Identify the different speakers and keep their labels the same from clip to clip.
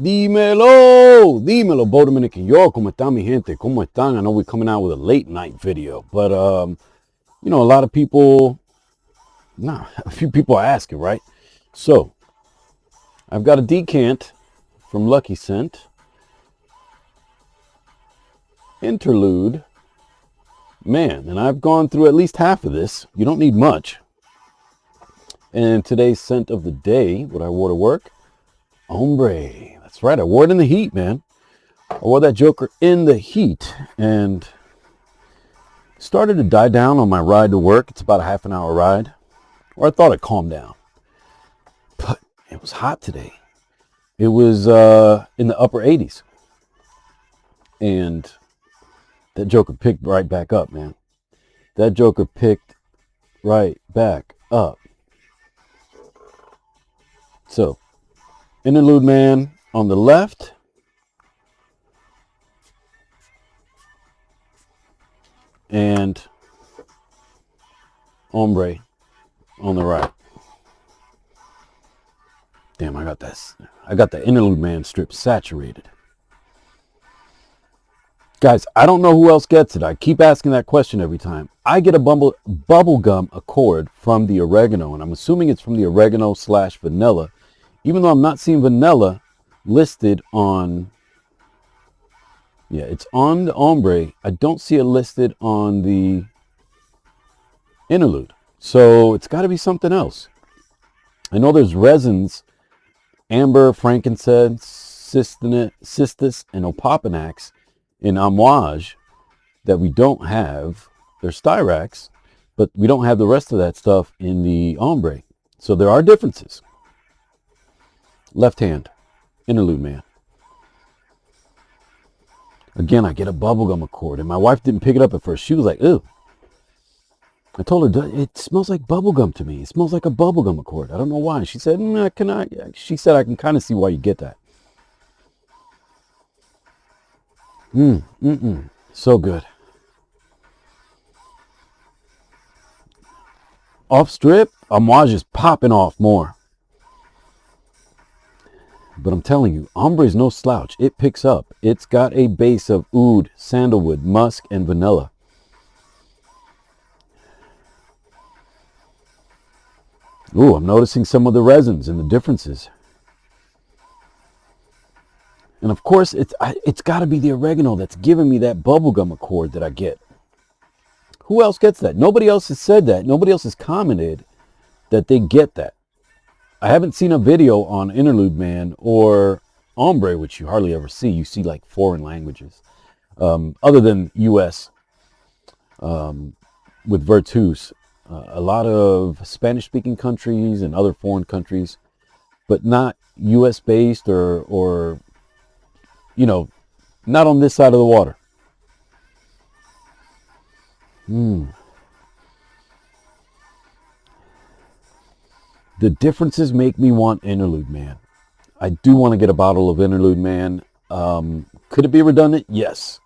Speaker 1: Dímelo, dímelo, Dominican. Yo, ¿cómo están, mi gente? ¿Cómo están? I know we're coming out with a late night video, but you know, a lot of people, a few people are asking, right? So, I've got a decant from Lucky Scent, Interlude Man, and I've gone through at least half of this. You don't need much. And today's scent of the day, what I wore to work, Ombre. That's right, I wore it in the heat, man. I wore that joker in the heat and started to die down on my ride to work. It's about a half an hour ride, or I thought it calmed down. But it was hot today. It was in the upper 80s. And that joker picked right back up, man. That joker picked right back up. So, Interlude Man on the left. And Ombre on the right. Damn, I got the Interlude Man strip saturated. Guys, I don't know who else gets it. I keep asking that question every time. I get a bubblegum accord from the oregano, and I'm assuming it's from the oregano / vanilla, even though I'm not seeing vanilla listed on, yeah, it's on the Ombre. I don't see it listed on the Interlude. So it's got to be something else. I know there's resins, amber, frankincense, cistus, and opopanax in amouage that we don't have. They're styrax, but we don't have the rest of that stuff in the Ombre. So there are differences. Left hand, Interlude Man. Again, I get a bubblegum accord, and my wife didn't pick it up at first. She was like, ew. I told her, it smells like bubblegum to me. It smells like a bubblegum accord. I don't know why. She said, she said, I can kind of see why you get that. So good. Off strip, amouage is popping off more. But I'm telling you, Ombre is no slouch. It picks up. It's got a base of oud, sandalwood, musk, and vanilla. Ooh, I'm noticing some of the resins and the differences. And of course, it's got to be the oregano that's giving me that bubblegum accord that I get. Who else gets that? Nobody else has said that. Nobody else has commented that they get that. I haven't seen a video on Interlude Man or Ombre, which you hardly ever see. You see like foreign languages, other than U.S. With Virtus. A lot of Spanish-speaking countries and other foreign countries, but not U.S. based or you know, not on this side of the water. The differences make me want Interlude Man. I do want to get a bottle of Interlude Man. Could it be redundant? Yes.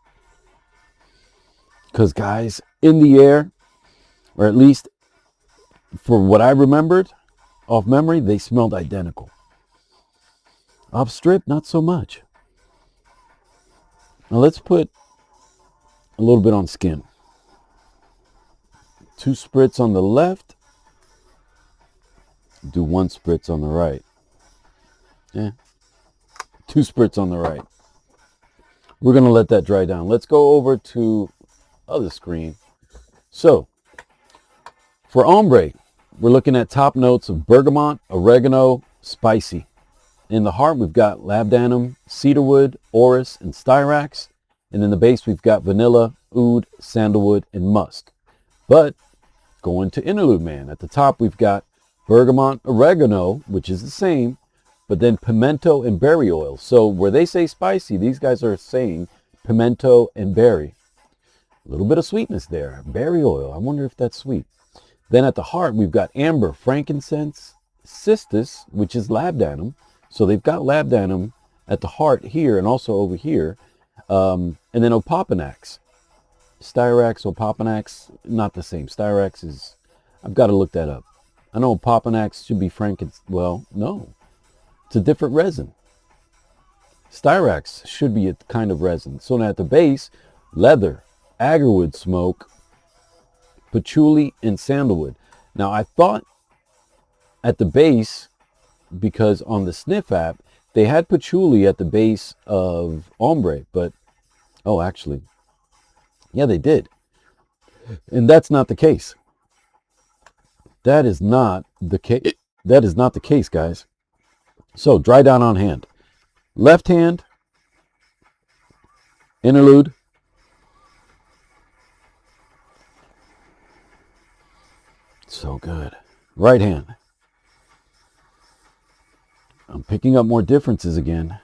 Speaker 1: Because guys, in the air, or at least for what I remembered off memory, they smelled identical. Off strip, not so much. Now let's put a little bit on skin. 2 spritz on the left. Do 1 spritz on the right. Yeah. 2 spritz on the right. We're going to let that dry down. Let's go over to other screen. So, for Ombre, we're looking at top notes of bergamot, oregano, spicy. In the heart, we've got labdanum, cedarwood, orris, and styrax. And in the base, we've got vanilla, oud, sandalwood, and musk. But going to Interlude Man, at the top, we've got bergamot, oregano, which is the same, but then pimento and berry oil. So where they say spicy, these guys are saying pimento and berry. A little bit of sweetness there. Berry oil, I wonder if that's sweet. Then at the heart, we've got amber, frankincense, cistus, which is labdanum. So they've got labdanum at the heart here and also over here. And then opopanax. Styrax, opopanax, not the same. Styrax is, I've got to look that up. I know opopanax should be frankincense. Well, no. It's a different resin. Styrax should be a kind of resin. So now at the base, leather, agarwood smoke, patchouli, and sandalwood. Now I thought at the base, because on the sniff app, they had patchouli at the base of ombre, but, oh, actually, yeah, they did. And that's not the case. That is not the case. That is not the case, guys. So dry down on hand. Left hand, interlude. So good. Right hand. I'm picking up more differences again.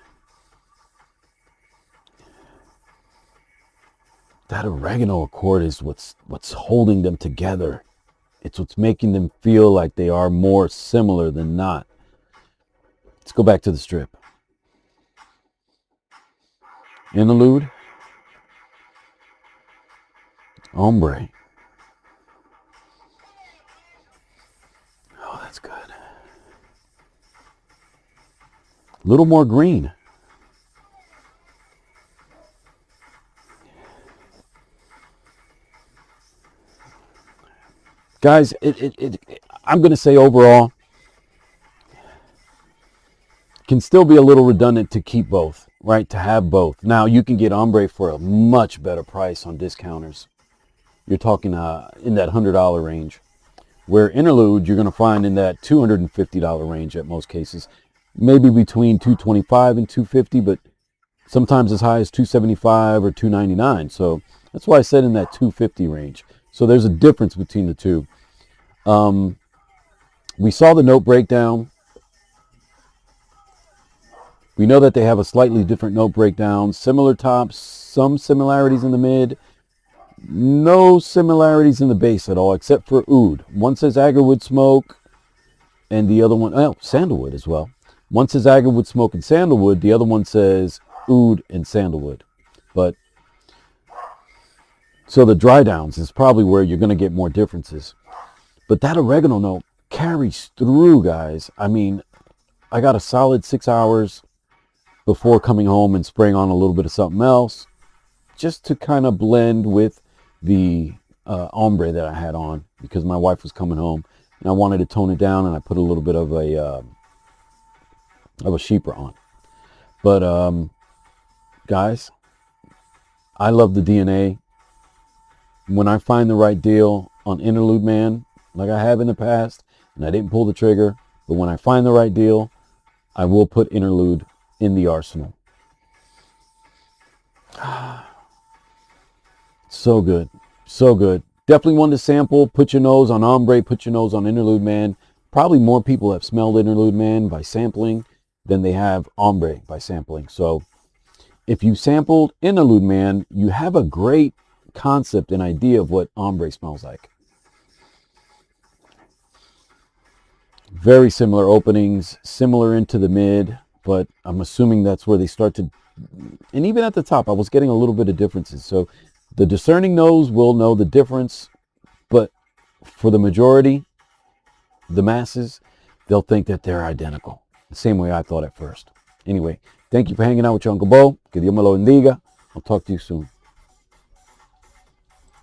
Speaker 1: That oregano accord is what's holding them together. It's what's making them feel like they are more similar than not. Let's go back to the strip. Interlude. Ombre. Oh, that's good. A little more green. Guys, I'm going to say overall, can still be a little redundant to keep both, right? To have both. Now, you can get ombre for a much better price on discounters. You're talking in that $100 range. Where interlude, you're going to find in that $250 range at most cases. Maybe between $225 and $250, but sometimes as high as $275 or $299. So that's why I said in that $250 range. So there's a difference between the two. We saw the note breakdown. We know that they have a slightly different note breakdown. Similar tops, some similarities in the mid. No similarities in the base at all, except for oud. One says agarwood smoke, and the other one, oh, sandalwood as well. One says agarwood smoke and sandalwood. The other one says oud and sandalwood. But so the dry downs is probably where you're going to get more differences. But that oregano note carries through, guys. I mean, I got a solid 6 hours before coming home and spraying on a little bit of something else, just to kind of blend with the ombre that I had on, because my wife was coming home and I wanted to tone it down, and I put a little bit of a sheepra on. But guys, I love the DNA. When I find the right deal on Interlude Man, like I have in the past, and I didn't pull the trigger, but when I find the right deal, I will put Interlude in the arsenal. So good. So good. Definitely one to sample. Put your nose on Ombre. Put your nose on Interlude Man. Probably more people have smelled Interlude Man by sampling than they have Ombre by sampling. So if you sampled Interlude Man, you have a great concept and idea of what Ombre smells like. Very similar openings, similar into the mid, but I'm assuming that's where they start to, and even at the top, I was getting a little bit of differences. So the discerning nose will know the difference, but for the majority, the masses, they'll think that they're identical. The same way I thought at first. Anyway, thank you for hanging out with your Uncle Bo. Que Dios me lo bendiga. I'll talk to you soon.